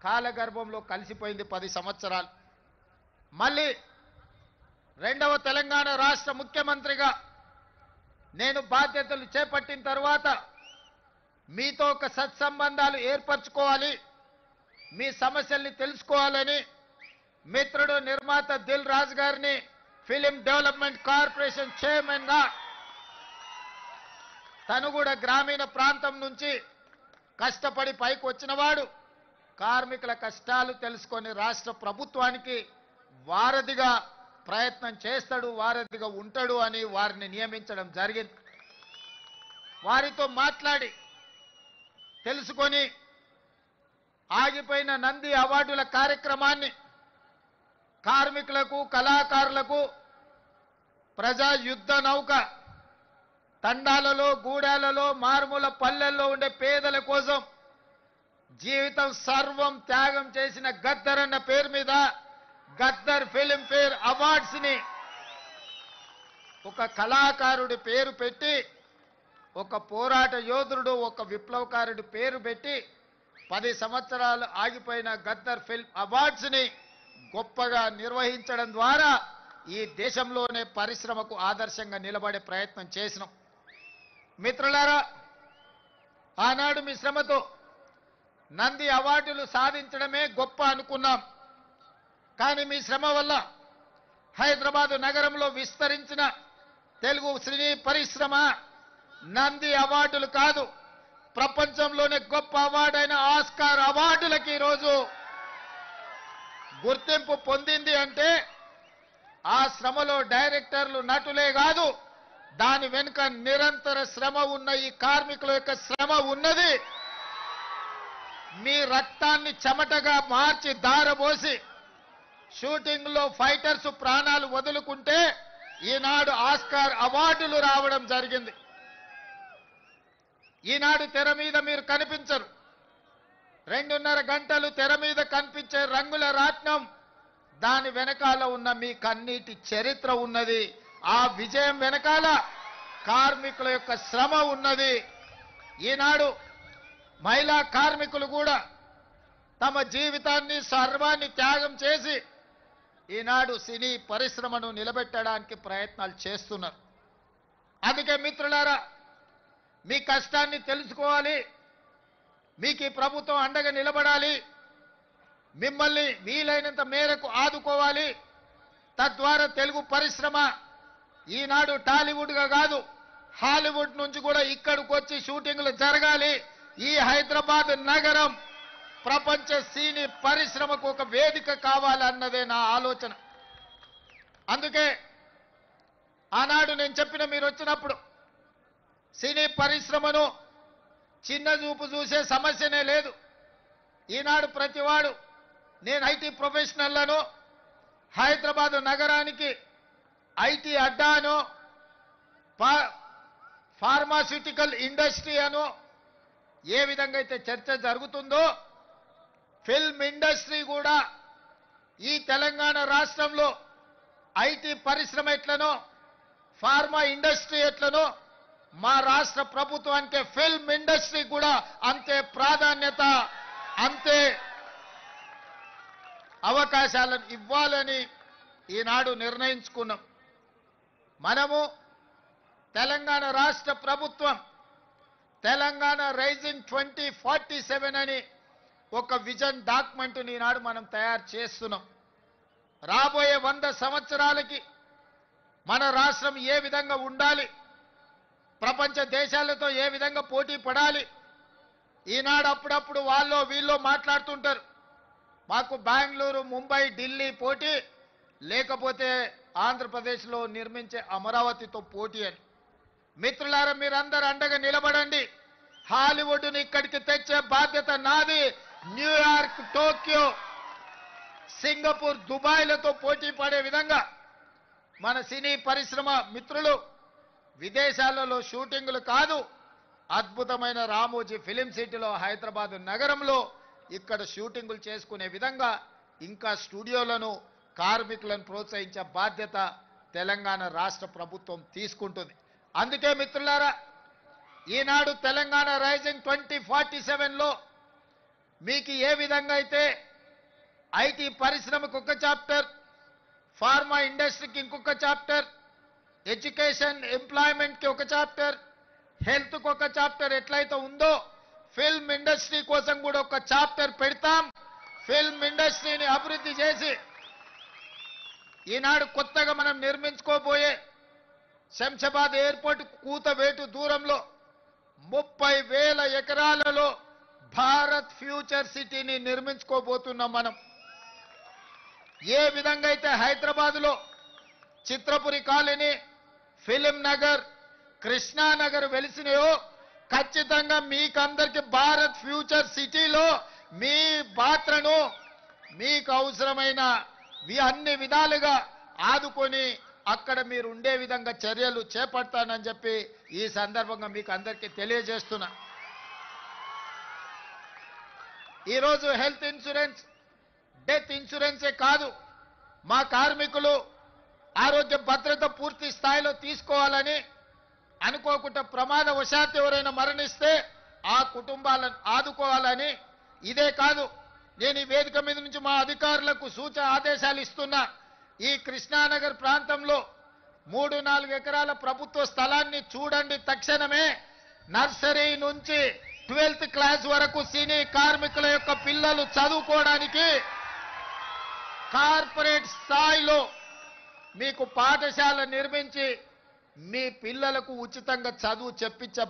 కాలగర్భంలో కలిసిపోయింది 10 సంవత్సరాలు. మళ్ళీ రెండవ తెలంగాణ రాష్ట్ర ముఖ్యమంత్రిగా నేను బాధ్యతలు చేపట్టిన తర్వాత మీతో ఒక సత్సంబంధాలు ఏర్పరచుకోవాలి, మీ సమస్యల్ని తెలుసుకోవాలని మిత్రుడు నిర్మాత దిల్ రాజు గారిని ఫిలిం డెవలప్మెంట్ కార్పొరేషన్ చైర్మన్ గా, తను కూడా గ్రామీణ ప్రాంతం నుంచి కష్టపడి పైకి వచ్చినవాడు, కార్మికుల కష్టాలు తెలుసుకొని రాష్ట్ర ప్రభుత్వానికి వారధిగా ప్రయత్నం చేస్తాడు, వారధిగా ఉంటాడు అని వారిని నియమించడం జరిగింది. వారితో మాట్లాడి తెలుసుకొని ఆగిపోయిన నంది అవార్డుల కార్యక్రమాన్ని కార్మికులకు, కళాకారులకు ప్రజా యుద్ధ నౌక తండాలలో, గూడాలలో, మారుమూల పల్లెల్లో ఉండే పేదల కోసం జీవితం సర్వం త్యాగం చేసిన గద్దర్ అన్న పేరు మీద గద్దర్ ఫిలిం ఫేర్ అవార్డ్స్ ని ఒక కళాకారుడి పేరు పెట్టి, ఒక పోరాట యోధుడు, ఒక విప్లవకారుడి పేరు పెట్టి 10 సంవత్సరాలు ఆగిపోయిన గద్దర్ ఫిల్మ్ అవార్డ్స్ ని గొప్పగా నిర్వహించడం ద్వారా ఈ దేశంలోనే పరిశ్రమకు ఆదర్శంగా నిలబడే ప్రయత్నం చేసినాం. మిత్రులారా, ఆనాడు మీ శ్రమతో నంది అవార్డులు సాధించడమే గొప్ప అనుకున్నాం. కానీ మీ శ్రమ వల్ల హైదరాబాదు నగరంలో విస్తరించిన తెలుగు సినీ పరిశ్రమ నంది అవార్డులు కాదు, ప్రపంచంలోనే గొప్ప అవార్డైన ఆస్కార్ అవార్డులకి ఈరోజు గుర్తింపు పొందింది. అంటే ఆ శ్రమలో డైరెక్టర్లు, నటులే కాదు, దాని వెనుక నిరంతర శ్రమ ఉన్న ఈ కార్మికుల యొక్క శ్రమ ఉన్నది. మీ రక్తాన్ని చెమటగా మార్చి దారబోసి షూటింగ్ లో ఫైటర్స్ ప్రాణాలు వదులుకుంటే ఈనాడు ఆస్కార్ అవార్డులు రావడం జరిగింది. ఈనాడు తెర మీద మీరు కనిపించరు, 2.5 గంటలు తెర మీద కనిపించే రంగుల రాట్నం, దాని వెనకాల ఉన్న మీ కన్నీటి చరిత్ర ఉన్నది. ఆ విజయం వెనకాల కార్మికుల యొక్క శ్రమ ఉన్నది. ఈనాడు మహిళా కార్మికులు కూడా తమ జీవితాన్ని, సర్వాన్ని త్యాగం చేసి ఈనాడు సినీ పరిశ్రమను నిలబెట్టడానికి ప్రయత్నాలు చేస్తున్నారు. అందుకే మిత్రులారా, మీ కష్టాన్ని తెలుసుకోవాలి, మీకు ఈ ప్రభుత్వం అండగా నిలబడాలి, మిమ్మల్ని వీలైనంత మేరకు ఆదుకోవాలి. తద్వారా తెలుగు పరిశ్రమ ఈనాడు టాలీవుడ్గా కాదు, హాలీవుడ్ నుంచి కూడా ఇక్కడికి వచ్చి షూటింగ్లు జరగాలి. ఈ హైదరాబాద్ నగరం ప్రపంచ సినీ పరిశ్రమకు ఒక వేదిక కావాలన్నదే నా ఆలోచన. అందుకే ఆనాడు నేను చెప్పిన, మీరు వచ్చినప్పుడు సినీ పరిశ్రమను చిన్న చూపు చూసే సమస్యనే లేదు. ఈనాడు ప్రతివాడు, నేను ఐటీ ప్రొఫెషనల్లను, హైదరాబాద్ నగరానికి ఐటీ అడ్డాను, ఫార్మాస్యూటికల్ ఇండస్ట్రీ అను ఏ విధంగా అయితే చర్చ జరుగుతుందో, ఫిల్మ్ ఇండస్ట్రీ కూడా ఈ తెలంగాణ రాష్ట్రంలో ఐటీ పరిశ్రమ ఎట్లనో, ఫార్మా ఇండస్ట్రీ ఎట్లనో, మా రాష్ట్ర ప్రభుత్వానికి ఫిల్మ్ ఇండస్ట్రీ కూడా అంతే ప్రాధాన్యత, అంతే అవకాశాలను ఇవ్వాలని ఈనాడు నిర్ణయించుకున్నాం. మనము తెలంగాణ రాష్ట్ర ప్రభుత్వం తెలంగాణ రైజింగ్ 2047 అని ఒక విజన్ డాక్యుమెంట్ ఈనాడు మనం తయారు చేస్తున్నాం. రాబోయే 100 సంవత్సరాలకి మన రాష్ట్రం ఏ విధంగా ఉండాలి, ప్రపంచ దేశాలతో ఏ విధంగా పోటీ పడాలి. ఈనాడు అప్పుడప్పుడు వాళ్ళు వీళ్ళు మాట్లాడుతుంటారు, మాకు బెంగళూరు, ముంబై, ఢిల్లీ పోటీ, లేకపోతే ఆంధ్రప్రదేశ్లో నిర్మించే అమరావతితో పోటీ అని. మిత్రులారా, మీరందరూ అండగా నిలబడండి. హాలీవుడ్ని ఇక్కడికి తెచ్చే బాధ్యత నాది. న్యూయార్క్, టోక్యో, సింగపూర్, దుబాయ్లతో పోటీ పడే విధంగా మన సినీ పరిశ్రమ మిత్రులు విదేశాలలో షూటింగ్లు కాదు, అద్భుతమైన రామోజీ ఫిలిం సిటీలో హైదరాబాద్ నగరంలో ఇక్కడ షూటింగులు చేసుకునే విధంగా ఇంకా స్టూడియోలను, కార్మికులను ప్రోత్సహించే బాధ్యత తెలంగాణ రాష్ట్ర ప్రభుత్వం తీసుకుంటుంది. అందుకే మిత్రులారా, ఈనాడు తెలంగాణ రైజింగ్ 2047లో మీకు ఏ విధంగా అయితే ఐటీ పరిశ్రమకు ఒక చాప్టర్, ఫార్మా ఇండస్ట్రీకి ఇంకొక చాప్టర్, ఎడ్యుకేషన్ ఎంప్లాయ్మెంట్కి ఒక చాప్టర్, హెల్త్కి ఒక చాప్టర్ ఎట్లయితే ఉందో ఫిల్మ్ ఇండస్ట్రీ కోసం కూడా ఒక చాప్టర్ పెడతాం. ఫిల్మ్ ఇండస్ట్రీని అభివృద్ధి చేసి ఈనాడు కొత్తగా మనం నిర్మించుకోబోయే శంషాబాద్ ఎయిర్పోర్ట్ కూతవేటు దూరంలో 30,000 ఎకరాలలో భారత్ ఫ్యూచర్ సిటీని నిర్మించుకోబోతున్నాం. మనం ఏ విధంగా అయితే హైదరాబాద్లో చిత్రపురి కాలనీ, ఫిలిం నగర్, కృష్ణానగర్ వెలిసినాయో ఖచ్చితంగా మీకందరికి భారత్ ఫ్యూచర్ సిటీలో మీ పాత్రను మీకు అవసరమైన అన్ని విధాలుగా ఆదుకొని అక్కడ మీరు ఉండే విధంగా చర్యలు చేపడతానని చెప్పి ఈ సందర్భంగా మీకు అందరికీ తెలియజేస్తున్నా. ఈరోజు హెల్త్ ఇన్సూరెన్స్, డెత్ ఇన్సూరెన్సే కాదు, మా కార్మికులు ఆరోగ్య భద్రత పూర్తి స్థాయిలో తీసుకోవాలని, అనుకోకుండా ప్రమాదవశాత్తు ఎవరైనా మరణిస్తే ఆ కుటుంబాలను ఆదుకోవాలని. ఇదే కాదు, నేను ఈ వేదిక మీద నుంచి మా అధికారులకు ఆదేశాలు ఇస్తున్నా. ఈ కృష్ణానగర్ ప్రాంతంలో 3-4 ఎకరాల ప్రభుత్వ స్థలాన్ని చూడండి. తక్షణమే నర్సరీ నుంచి 12th క్లాస్ వరకు సినీ కార్మికుల యొక్క పిల్లలు చదువుకోవడానికి కార్పొరేట్ స్థాయిలో మీకు పాఠశాల నిర్మించి మీ పిల్లలకు ఉచితంగా చదువు చెప్పించే